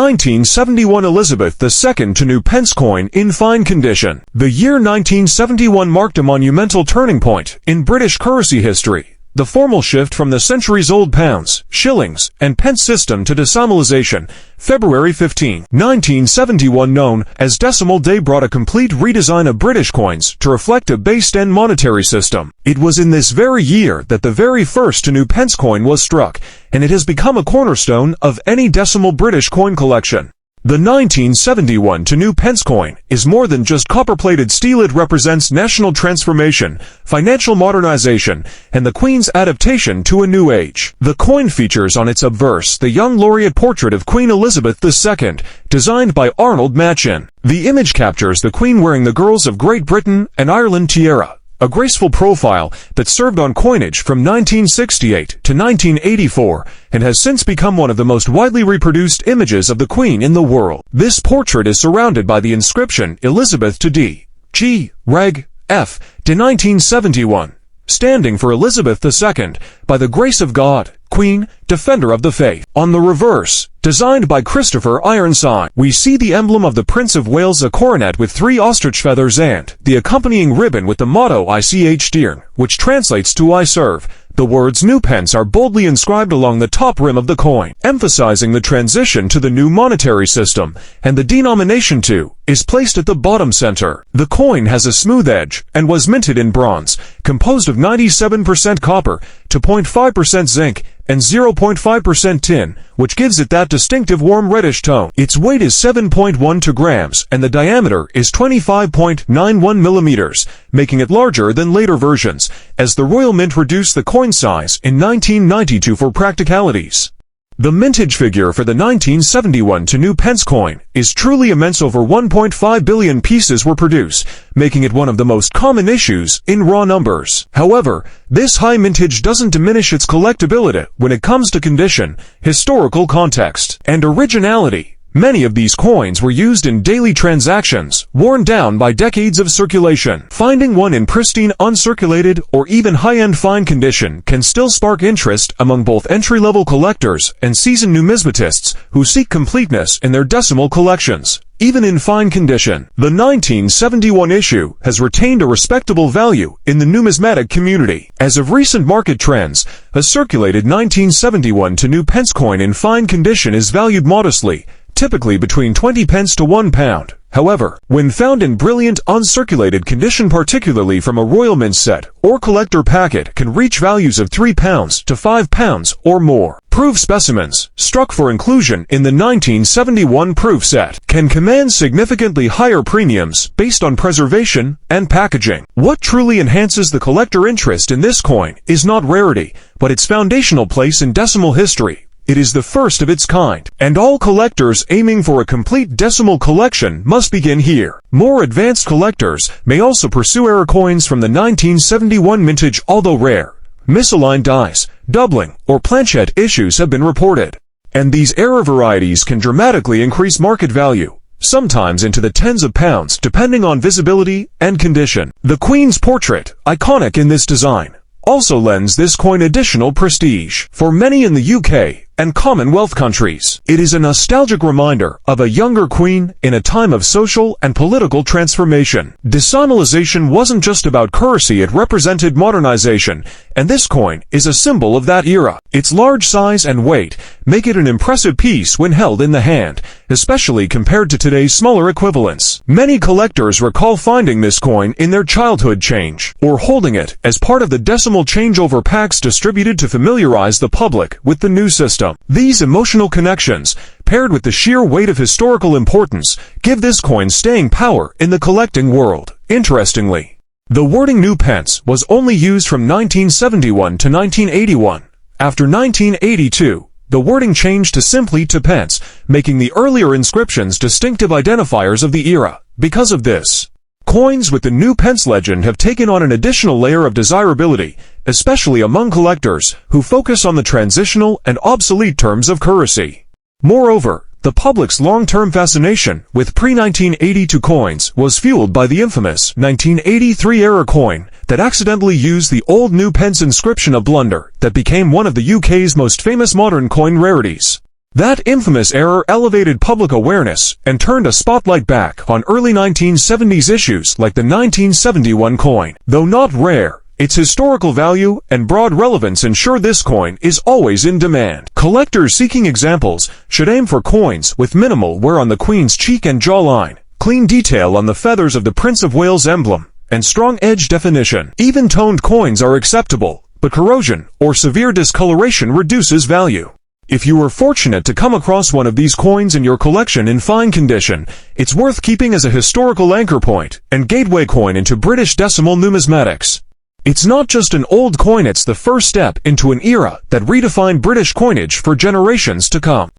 1971 Elizabeth II to new pence coin in fine condition. The year 1971 marked a monumental turning point in British currency history. The formal shift from the centuries-old pounds, shillings, and pence system to decimalization, February 15, 1971, known as Decimal Day, brought a complete redesign of British coins to reflect a based-end monetary system. It was in this very year that the very first new pence coin was struck, and it has become a cornerstone of any decimal British coin collection. The 1971 new pence coin is more than just copper-plated steel. It represents national transformation, financial modernization, and the Queen's adaptation to a new age. The coin features on its obverse the young laureate portrait of Queen Elizabeth II, designed by Arnold Machin. The image captures the Queen wearing the Girls of Great Britain and Ireland tiara, a graceful profile that served on coinage from 1968 to 1984 and has since become one of the most widely reproduced images of the Queen in the world. This portrait is surrounded by the inscription Elizabeth to D. G. Reg. F. de 1971, standing for Elizabeth II, by the grace of God, Queen, Defender of the Faith. On the reverse, designed by Christopher Ironside, we see the emblem of the Prince of Wales, a coronet with 3 ostrich feathers and the accompanying ribbon with the motto Ich Deern, which translates to I serve. The words new pence are boldly inscribed along the top rim of the coin, emphasizing the transition to the new monetary system, and the denomination too is placed at the bottom center. The coin has a smooth edge and was minted in bronze, composed of 97% copper to 0.5% zinc and 0.5% tin, which gives it that distinctive warm reddish tone. Its weight is 7.12 grams and the diameter is 25.91 millimeters, making it larger than later versions, as the Royal Mint reduced the coin size in 1992 for practicalities. The mintage figure for the 1971 new pence coin is truly immense. Over 1.5 billion pieces were produced, making it one of the most common issues in raw numbers. However, this high mintage doesn't diminish its collectibility when it comes to condition, historical context, and originality. Many of these coins were used in daily transactions, worn down by decades of circulation. Finding one in pristine, uncirculated, or even high-end fine condition can still spark interest among both entry-level collectors and seasoned numismatists who seek completeness in their decimal collections. Even in fine condition, the 1971 issue has retained a respectable value in the numismatic community. As of recent market trends, a circulated 1971 new pence coin in fine condition is valued modestly, typically between 20 pence to £1. However, when found in brilliant, uncirculated condition, particularly from a Royal Mint set or collector packet, can reach values of £3 to £5 or more. Proof specimens, struck for inclusion in the 1971 proof set, can command significantly higher premiums based on preservation and packaging. What truly enhances the collector interest in this coin is not rarity, but its foundational place in decimal history. It is the first of its kind, and all collectors aiming for a complete decimal collection must begin here. More advanced collectors may also pursue error coins from the 1971 mintage, although rare. Misaligned dies, doubling, or planchette issues have been reported, and these error varieties can dramatically increase market value, sometimes into the tens of pounds depending on visibility and condition. The Queen's portrait, iconic in this design, also lends this coin additional prestige. For many in the UK and Commonwealth countries, it is a nostalgic reminder of a younger Queen in a time of social and political transformation. Decimalization wasn't just about currency, it represented modernization, and this coin is a symbol of that era. Its large size and weight make it an impressive piece when held in the hand, especially compared to today's smaller equivalents. Many collectors recall finding this coin in their childhood change, or holding it as part of the decimal changeover packs distributed to familiarize the public with the new system. These emotional connections, paired with the sheer weight of historical importance, give this coin staying power in the collecting world. Interestingly, the wording new pence was only used from 1971 to 1981. After 1982, the wording changed to simply to pence, making the earlier inscriptions distinctive identifiers of the era. Because of this, coins with the new pence legend have taken on an additional layer of desirability, especially among collectors who focus on the transitional and obsolete terms of currency. Moreover, the public's long-term fascination with pre-1982 coins was fueled by the infamous 1983 error coin that accidentally used the old new pence inscription, a blunder that became one of the UK's most famous modern coin rarities. That infamous error elevated public awareness and turned a spotlight back on early 1970s issues like the 1971 coin. Though not rare, its historical value and broad relevance ensure this coin is always in demand. Collectors seeking examples should aim for coins with minimal wear on the Queen's cheek and jawline, clean detail on the feathers of the Prince of Wales emblem, and strong edge definition. Even-toned coins are acceptable, but corrosion or severe discoloration reduces value. If you were fortunate to come across one of these coins in your collection in fine condition, it's worth keeping as a historical anchor point and gateway coin into British decimal numismatics. It's not just an old coin, it's the first step into an era that redefined British coinage for generations to come.